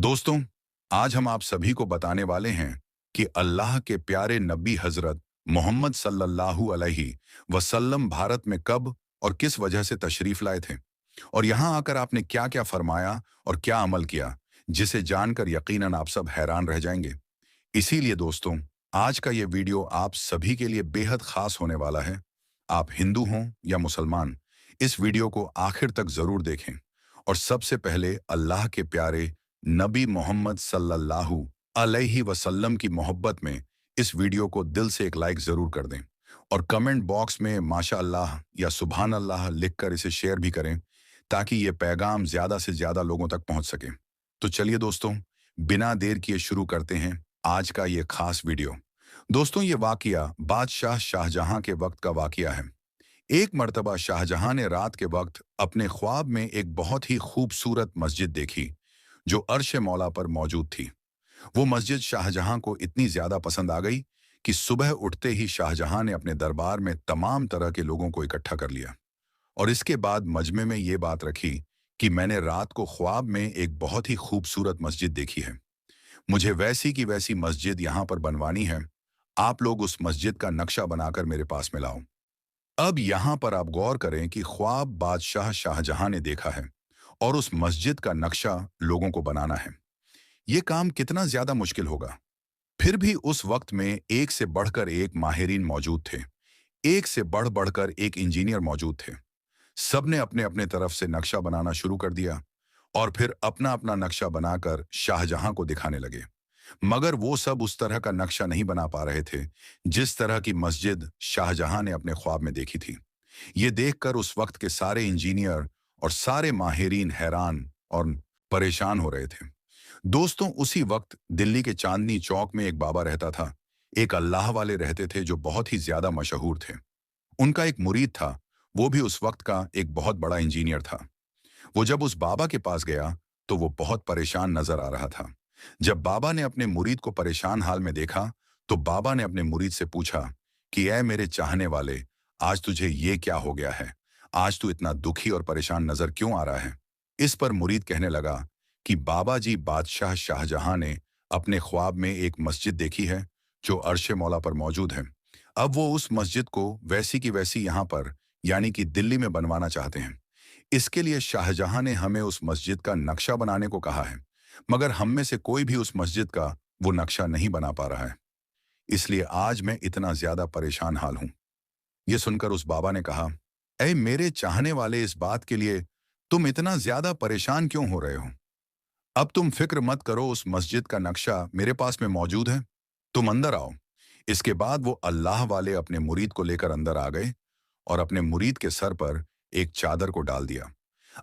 दोस्तों, आज हम आप सभी को बताने वाले हैं कि अल्लाह के प्यारे नबी हजरत मोहम्मद सल्लल्लाहु अलैहि वसल्लम भारत में कब और किस वजह से तशरीफ लाए थे और यहाँ आकर आपने क्या क्या फरमाया और क्या अमल किया, जिसे जानकर यकीनन आप सब हैरान रह जाएंगे। इसीलिए दोस्तों, आज का ये वीडियो आप सभी के लिए बेहद खास होने वाला है। आप हिंदू हों या मुसलमान, इस वीडियो को आखिर तक जरूर देखें और सबसे पहले अल्लाह के प्यारे नबी मोहम्मद सल्लल्लाहु अलैहि वसल्लम की मोहब्बत में इस वीडियो को दिल से एक लाइक जरूर कर दें और कमेंट बॉक्स में माशा अल्लाह या सुभान अल्लाह लिखकर इसे शेयर भी करें, ताकि ये पैगाम ज्यादा से ज्यादा लोगों तक पहुंच सके। तो चलिए दोस्तों, बिना देर किए शुरू करते हैं आज का ये खास वीडियो। दोस्तों, ये वाकया बादशाह शाहजहां के वक्त का वाकया है। एक मर्तबा शाहजहां ने रात के वक्त अपने ख्वाब में एक बहुत ही खूबसूरत मस्जिद देखी जो अर्श मौला पर मौजूद थी। वो मस्जिद शाहजहां को इतनी ज्यादा पसंद आ गई कि सुबह उठते ही शाहजहां ने अपने दरबार में तमाम तरह के लोगों को इकट्ठा कर लिया और इसके बाद मजमे में ये बात रखी कि मैंने रात को ख्वाब में एक बहुत ही खूबसूरत मस्जिद देखी है। मुझे वैसी की वैसी मस्जिद यहाँ पर बनवानी है। आप लोग उस मस्जिद का नक्शा बनाकर मेरे पास में लाओ। अब यहाँ पर आप गौर करें कि ख्वाब बादशाह शाहजहां ने देखा है और उस मस्जिद का नक्शा लोगों को बनाना है। ये काम कितना ज्यादा मुश्किल होगा। फिर भी उस वक्त में एक से बढ़कर एक माहिरीन मौजूद थे, एक से बढ़ बढ़कर एक इंजीनियर मौजूद थे। सबने अपने अपने तरफ से नक्शा बनाना शुरू कर दिया और फिर अपना अपना नक्शा बनाकर शाहजहां को दिखाने लगे। मगर वो सब उस तरह का नक्शा नहीं बना पा रहे थे जिस तरह की मस्जिद शाहजहां ने अपने ख्वाब में देखी थी। ये देखकर उस वक्त के सारे इंजीनियर और सारे माहिरीन हैरान और परेशान हो रहे थे। दोस्तों, उसी वक्त दिल्ली के चांदनी चौक में एक बाबा रहता था। एक अल्लाह वाले रहते थे जो बहुत ही ज्यादा मशहूर थे। उनका एक मुरीद था, वो भी उस वक्त का एक बहुत बड़ा इंजीनियर था। वो जब उस बाबा के पास गया तो वो बहुत परेशान नजर आ रहा था। जब बाबा ने अपने मुरीद को परेशान हाल में देखा तो बाबा ने अपने मुरीद से पूछा कि ऐ मेरे चाहने वाले, आज तुझे ये क्या हो गया है? आज तू इतना दुखी और परेशान नजर क्यों आ रहा है? इस पर मुरीद कहने लगा कि बाबा जी, बादशाह शाहजहां ने अपने ख्वाब में एक मस्जिद देखी है जो अर्श मौला पर मौजूद है। अब वो उस मस्जिद को वैसी की वैसी यहाँ पर यानी कि दिल्ली में बनवाना चाहते हैं। इसके लिए शाहजहां ने हमें उस मस्जिद का नक्शा बनाने को कहा है, मगर हम में से कोई भी उस मस्जिद का वो नक्शा नहीं बना पा रहा है। इसलिए आज मैं इतना ज्यादा परेशान हाल हूं। ये सुनकर उस बाबा ने कहा, ऐ मेरे चाहने वाले, इस बात के लिए तुम इतना ज्यादा परेशान क्यों हो रहे हो? अब तुम फिक्र मत करो, उस मस्जिद का नक्शा मेरे पास में मौजूद है। तुम अंदर आओ। इसके बाद वो अल्लाह वाले अपने मुरीद को लेकर अंदर आ गए और अपने मुरीद के सर पर एक चादर को डाल दिया।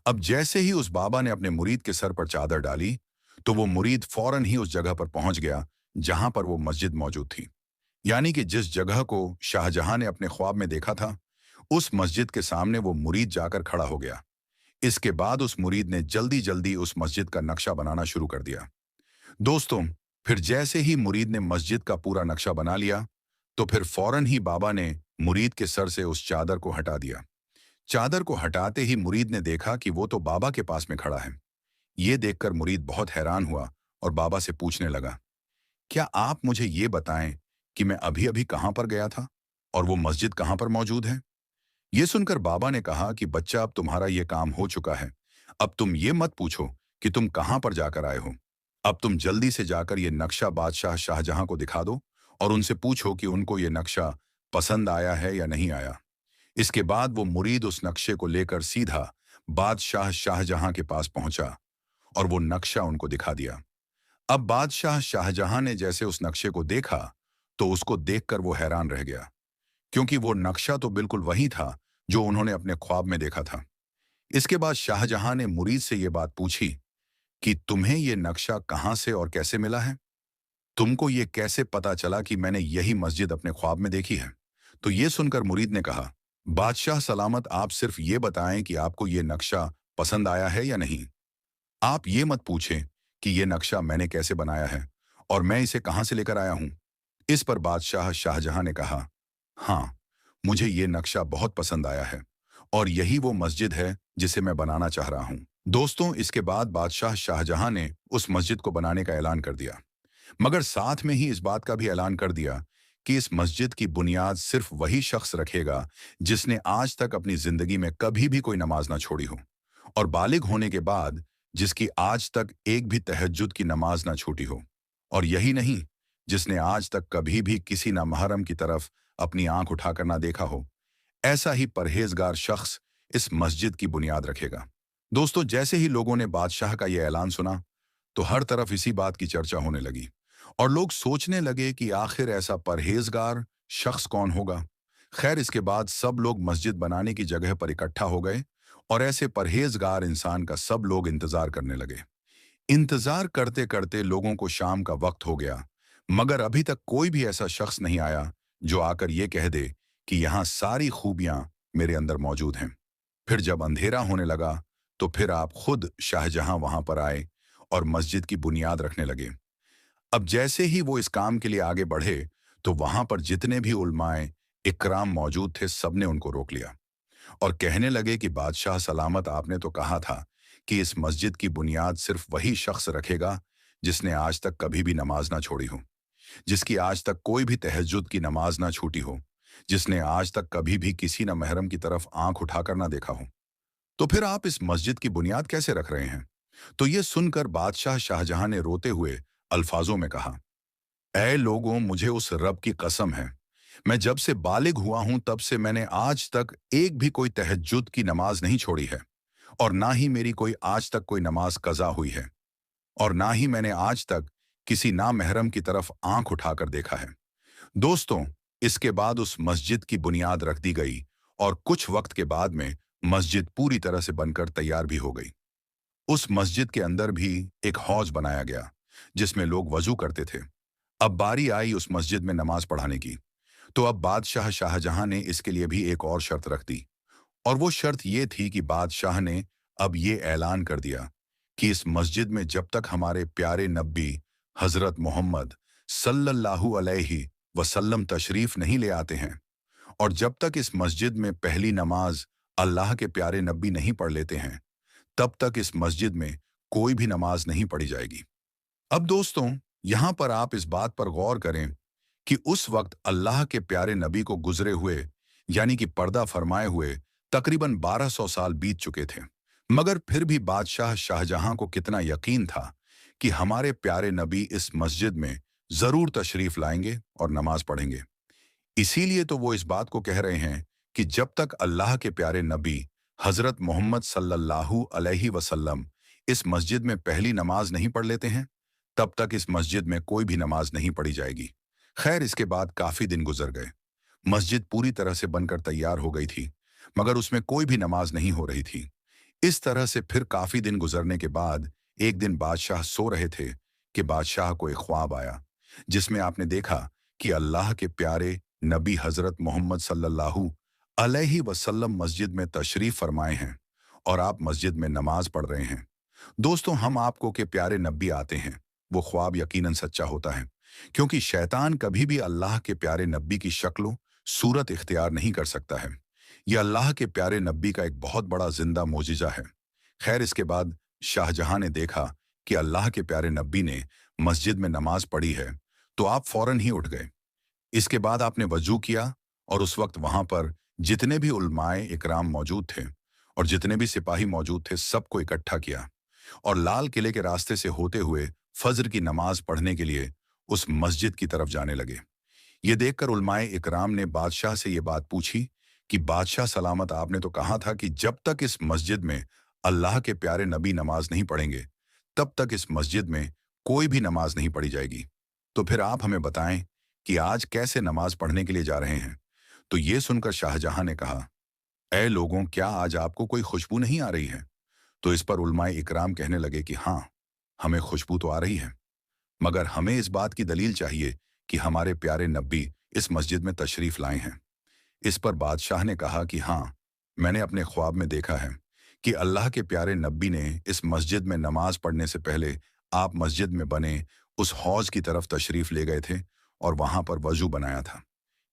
अब जैसे ही उस बाबा ने अपने मुरीद के सर पर चादर डाली तो वो मुरीद फौरन ही उस जगह पर पहुंच गया जहां पर वो मस्जिद मौजूद थी। यानी कि जिस जगह को शाहजहां ने अपने ख्वाब में देखा था, उस मस्जिद के सामने वो मुरीद जाकर खड़ा हो गया। इसके बाद उस मुरीद ने जल्दी जल्दी उस मस्जिद का नक्शा बनाना शुरू कर दिया। दोस्तों, फिर जैसे ही मुरीद ने मस्जिद का पूरा नक्शा बना लिया तो फिर फौरन ही बाबा ने मुरीद के सर से उस चादर को हटा दिया। चादर को हटाते ही मुरीद ने देखा कि वो तो बाबा के पास में खड़ा है। ये देखकर मुरीद बहुत हैरान हुआ और बाबा से पूछने लगा, क्या आप मुझे ये बताएं कि मैं अभी अभी कहां पर गया था और वो मस्जिद कहां पर मौजूद है? ये सुनकर बाबा ने कहा कि बच्चा, अब तुम्हारा ये काम हो चुका है। अब तुम ये मत पूछो कि तुम कहां पर जाकर आए हो। अब तुम जल्दी से जाकर ये नक्शा बादशाह शाहजहां को दिखा दो और उनसे पूछो कि उनको ये नक्शा पसंद आया है या नहीं आया। इसके बाद वो मुरीद उस नक्शे को लेकर सीधा बादशाह शाहजहां के पास पहुंचा और वो नक्शा उनको दिखा दिया। अब बादशाह शाहजहां ने जैसे उस नक्शे को देखा तो उसको देखकर वो हैरान रह गया, क्योंकि वो नक्शा तो बिल्कुल वही था जो उन्होंने अपने ख्वाब में देखा था। इसके बाद शाहजहां ने मुरीद से ये बात पूछी कि तुम्हें ये नक्शा कहां से और कैसे मिला है? तुमको ये कैसे पता चला कि मैंने यही मस्जिद अपने ख्वाब में देखी है? तो ये सुनकर मुरीद ने कहा, बादशाह सलामत, आप सिर्फ ये बताएं कि आपको ये नक्शा पसंद आया है या नहीं। आप ये मत पूछें कि ये नक्शा मैंने कैसे बनाया है और मैं इसे कहां से लेकर आया हूं। इस पर बादशाह शाहजहां ने कहा, हाँ, मुझे ये नक्शा बहुत पसंद आया है और यही वो मस्जिद है जिसे मैं बनाना चाह रहा हूं। दोस्तों, इसके बाद बादशाह शाहजहां ने उस मस्जिद को बनाने का ऐलान कर दिया, मगर साथ में ही इस बात का भी ऐलान कर दिया कि इस मस्जिद की बुनियाद सिर्फ वही शख्स रखेगा जिसने आज तक अपनी जिंदगी में कभी भी कोई नमाज ना छोड़ी हो, और बालिग होने के बाद जिसकी आज तक एक भी तहज्जुद की नमाज ना छूटी हो, और यही नहीं, जिसने आज तक कभी भी किसी नामहरम की तरफ अपनी आंख उठाकर ना देखा हो, ऐसा ही परहेजगार शख्स इस मस्जिद की बुनियाद रखेगा। दोस्तों, जैसे ही लोगों ने बादशाह का यह ऐलान सुना, तो हर तरफ इसी बात की चर्चा होने लगी, और लोग सोचने लगे कि आखिर ऐसा परहेजगार शख्स कौन होगा। खैर, इसके बाद सब लोग मस्जिद बनाने की जगह पर इकट्ठा हो गए, और ऐसे परहेजगार इंसान का सब लोग इंतजार करने लगे। इंतजार करते करते लोगों को शाम का वक्त हो गया, मगर अभी तक कोई भी ऐसा शख्स नहीं आया जो आकर ये कह दे कि यहाँ सारी खूबियां मेरे अंदर मौजूद हैं। फिर जब अंधेरा होने लगा, तो फिर आप खुद शाहजहां वहां पर आए और मस्जिद की बुनियाद रखने लगे। अब जैसे ही वो इस काम के लिए आगे बढ़े, तो वहां पर जितने भी उलमाए इकराम मौजूद थे, सबने उनको रोक लिया और कहने लगे कि बादशाह सलामत, आपने तो कहा था कि इस मस्जिद की बुनियाद सिर्फ वही शख्स रखेगा जिसने आज तक कभी भी नमाज ना छोड़ी हो, जिसकी आज तक कोई भी तहज्जुद की नमाज ना छूटी हो, जिसने आज तक कभी भी किसी न महरम की तरफ आंख उठाकर ना देखा हो। तो फिर आप इस मस्जिद की बुनियाद कैसे रख रहे हैं? तो ये सुनकर बादशाह शाहजहां ने रोते हुए अल्फाजों में कहा, ऐ लोगों, मुझे उस रब की कसम है, मैं जब से बालिग हुआ हूं तब से मैंने आज तक एक भी कोई तहज्जुद की नमाज नहीं छोड़ी है, और ना ही मेरी कोई आज तक कोई नमाज कज़ा हुई है, और ना ही मैंने आज तक किसी नामहरम की तरफ आंख उठाकर देखा है। दोस्तों, इसके बाद उस मस्जिद की बुनियाद रख दी गई, और कुछ वक्त के बाद में मस्जिद पूरी तरह से बनकर तैयार भी हो गई। उस मस्जिद के अंदर भी एक हौज बनाया गया जिसमें लोग वजू करते थे। अब बारी आई उस मस्जिद में नमाज पढ़ाने की। तो अब बादशाह शाहजहां ने इसके लिए भी एक और शर्त रख दी, और वो शर्त ये थी कि बादशाह ने अब ये ऐलान कर दिया कि इस मस्जिद में जब तक हमारे प्यारे नबी हजरत मोहम्मद सल्लल्लाहु अलैहि वसल्लम तशरीफ नहीं ले आते हैं, और जब तक इस मस्जिद में पहली नमाज अल्लाह के प्यारे नबी नहीं पढ़ लेते हैं, तब तक इस मस्जिद में कोई भी नमाज नहीं पढ़ी जाएगी। अब दोस्तों, यहाँ पर आप इस बात पर गौर करें कि उस वक्त अल्लाह के प्यारे नबी को गुजरे हुए, यानी कि पर्दा फरमाए हुए, तकरीबन 1200 साल बीत चुके थे, मगर फिर भी बादशाह शाहजहां को कितना यकीन था कि हमारे प्यारे नबी इस मस्जिद में जरूर तशरीफ लाएंगे और नमाज पढ़ेंगे। इसीलिए तो वो इस बात को कह रहे हैं कि जब तक अल्लाह के प्यारे नबी हजरत मोहम्मद सल्लल्लाहु अलैहि वसल्लम इस मस्जिद में पहली नमाज नहीं पढ़ लेते हैं, तब तक इस मस्जिद में कोई भी नमाज नहीं पढ़ी जाएगी। खैर, इसके बाद काफी दिन गुजर गए। मस्जिद पूरी तरह से बनकर तैयार हो गई थी, मगर उसमें कोई भी नमाज नहीं हो रही थी। इस तरह से फिर काफी दिन गुजरने के बाद एक दिन बादशाह सो रहे थे कि बादशाह को एक ख्वाब आया, जिसमें आपने देखा कि अल्लाह के प्यारे नबी हजरत मोहम्मद सल्लल्लाहु अलैहि वसल्लम मस्जिद में तशरीफ फरमाए हैं, और आप मस्जिद में नमाज पढ़ रहे हैं। दोस्तों, हम आपको के प्यारे नबी आते हैं, वो ख्वाब यकीनन सच्चा होता है, क्योंकि शैतान कभी भी अल्लाह के प्यारे नबी की शक्ल सूरत इख्तियार नहीं कर सकता है। यह अल्लाह के प्यारे नबी का एक बहुत बड़ा जिंदा मोजिजा है। खैर, इसके बाद शाहजहां ने देखा कि अल्लाह के प्यारे नबी ने मस्जिद में नमाज पढ़ी है, तो आप फौरन ही उठ गए। इसके बाद आपने वजू किया, और उस वक्त वहां पर जितने भी उलमाए इकराम मौजूद थे और जितने भी सिपाही मौजूद थे, सबको इकट्ठा किया, और लाल किले के रास्ते से होते हुए फजर की नमाज पढ़ने के लिए उस मस्जिद की तरफ जाने लगे। ये देखकर उलमाए इकराम ने बादशाह से ये बात पूछी कि बादशाह सलामत, आपने तो कहा था कि जब तक इस मस्जिद में अल्लाह के प्यारे नबी नमाज नहीं पढ़ेंगे, तब तक इस मस्जिद में कोई भी नमाज नहीं पढ़ी जाएगी। तो फिर आप हमें बताएं कि आज कैसे नमाज पढ़ने के लिए जा रहे हैं? तो ये सुनकर शाहजहां ने कहा, ऐ लोगों, क्या आज आपको कोई खुशबू नहीं आ रही है? तो इस पर उलमाए इकराम कहने लगे कि हाँ, हमें खुशबू तो आ रही है, मगर हमें इस बात की दलील चाहिए कि हमारे प्यारे नबी इस मस्जिद में तशरीफ लाए हैं। इस पर बादशाह ने कहा कि हाँ, मैंने अपने ख्वाब में देखा है कि अल्लाह के प्यारे नबी ने इस मस्जिद में नमाज पढ़ने से पहले आप मस्जिद में बने उस हौज की तरफ तशरीफ ले गए थे और वहां पर वजू बनाया था।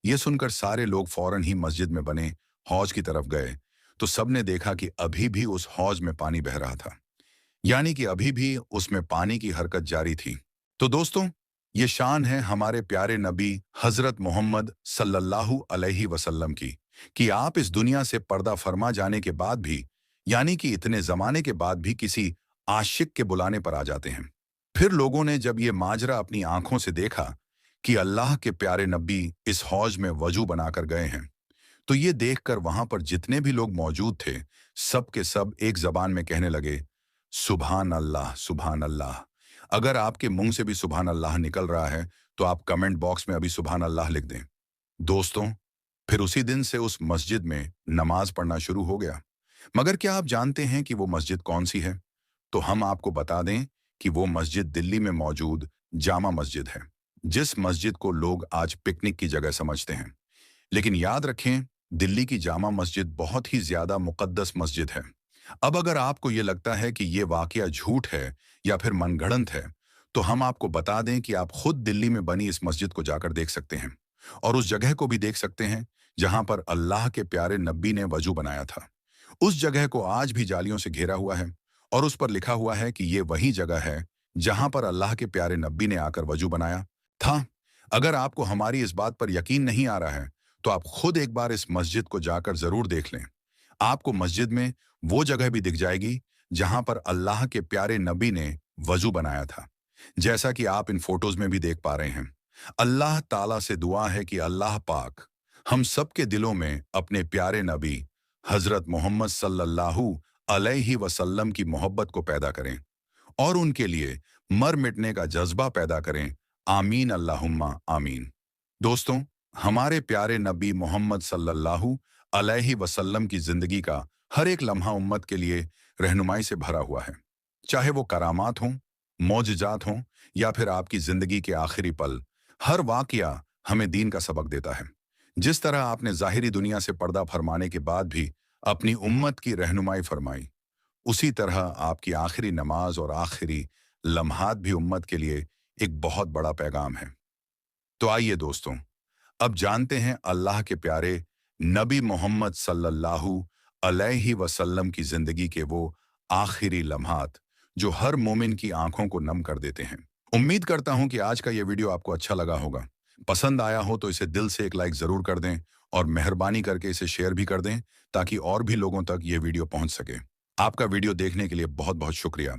ये सुनकर सारे लोग फौरन ही मस्जिद में बने हौज की तरफ गए, तो सबने देखा कि अभी भी उस हौज में पानी बह रहा था, यानी कि अभी भी उसमें पानी की हरकत जारी थी। तो दोस्तों, ये शान है हमारे प्यारे नबी हजरत मोहम्मद सल्लल्लाहु अलैहि वसल्लम की, कि आप इस दुनिया से पर्दा फरमा जाने के बाद भी, यानी कि इतने जमाने के बाद भी किसी आशिक के बुलाने पर आ जाते हैं। फिर लोगों ने जब ये माजरा अपनी आंखों से देखा कि अल्लाह के प्यारे नबी इस हौज में वजू बनाकर गए हैं, तो ये देखकर वहां पर जितने भी लोग मौजूद थे, सब के सब एक जबान में कहने लगे, सुभान अल्लाह, सुभान अल्लाह। अगर आपके मुंह से भी सुभान अल्लाह निकल रहा है, तो आप कमेंट बॉक्स में अभी सुभान अल्लाह लिख दें। दोस्तों, फिर उसी दिन से उस मस्जिद में नमाज पढ़ना शुरू हो गया। मगर क्या आप जानते हैं कि वो मस्जिद कौन सी है? तो हम आपको बता दें कि वो मस्जिद दिल्ली में मौजूद जामा मस्जिद है, जिस मस्जिद को लोग आज पिकनिक की जगह समझते हैं। लेकिन याद रखें, दिल्ली की जामा मस्जिद बहुत ही ज्यादा मुकद्दस मस्जिद है। अब अगर आपको ये लगता है कि ये वाकया झूठ है या फिर मनगढ़ंत है, तो हम आपको बता दें कि आप खुद दिल्ली में बनी इस मस्जिद को जाकर देख सकते हैं, और उस जगह को भी देख सकते हैं जहां पर अल्लाह के प्यारे नबी ने वजू बनाया था। उस जगह को आज भी जालियों से घेरा हुआ है, और उस पर लिखा हुआ है कि ये वही जगह है जहां पर अल्लाह के प्यारे नबी ने आकर वजू बनाया था। अगर आपको हमारी इस बात पर यकीन नहीं आ रहा है, तो आप खुद एक बार इस मस्जिद को जाकर जरूर देख लें। आपको मस्जिद में वो जगह भी दिख जाएगी जहां पर अल्लाह के प्यारे नबी ने वजू बनाया था, जैसा कि आप इन फोटोज में भी देख पा रहे हैं। अल्लाह ताला से दुआ है कि अल्लाह पाक हम सबके दिलों में अपने प्यारे नबी हजरत मोहम्मद सल्लल्लाहु अलैहि वसल्लम की मोहब्बत को पैदा करें, और उनके लिए मर मिटने का जज्बा पैदा करें। आमीन अल्लाहुम्मा आमीन। दोस्तों, हमारे प्यारे नबी मोहम्मद सल्लल्लाहु अलैहि वसल्लम की जिंदगी का हर एक लम्हा उम्मत के लिए रहनुमाई से भरा हुआ है। चाहे वो करामात हों, मौजज़ात हों, या फिर आपकी जिंदगी के आखिरी पल, हर वाकया हमें दीन का सबक देता है। जिस तरह आपने जाहिरी दुनिया से पर्दा फरमाने के बाद भी अपनी उम्मत की रहनुमाई फरमाई, उसी तरह आपकी आखिरी नमाज और आखिरी लम्हात भी उम्मत के लिए एक बहुत बड़ा पैगाम है। तो आइए दोस्तों, अब जानते हैं अल्लाह के प्यारे नबी मोहम्मद सल्लल्लाहु अलैहि वसल्लम की जिंदगी के वो आखिरी लम्हात जो हर मोमिन की आंखों को नम कर देते हैं। उम्मीद करता हूं कि आज का ये वीडियो आपको अच्छा लगा होगा। पसंद आया हो तो इसे दिल से एक लाइक जरूर कर दें, और मेहरबानी करके इसे शेयर भी कर दें, ताकि और भी लोगों तक ये वीडियो पहुंच सके। आपका वीडियो देखने के लिए बहुत बहुत शुक्रिया।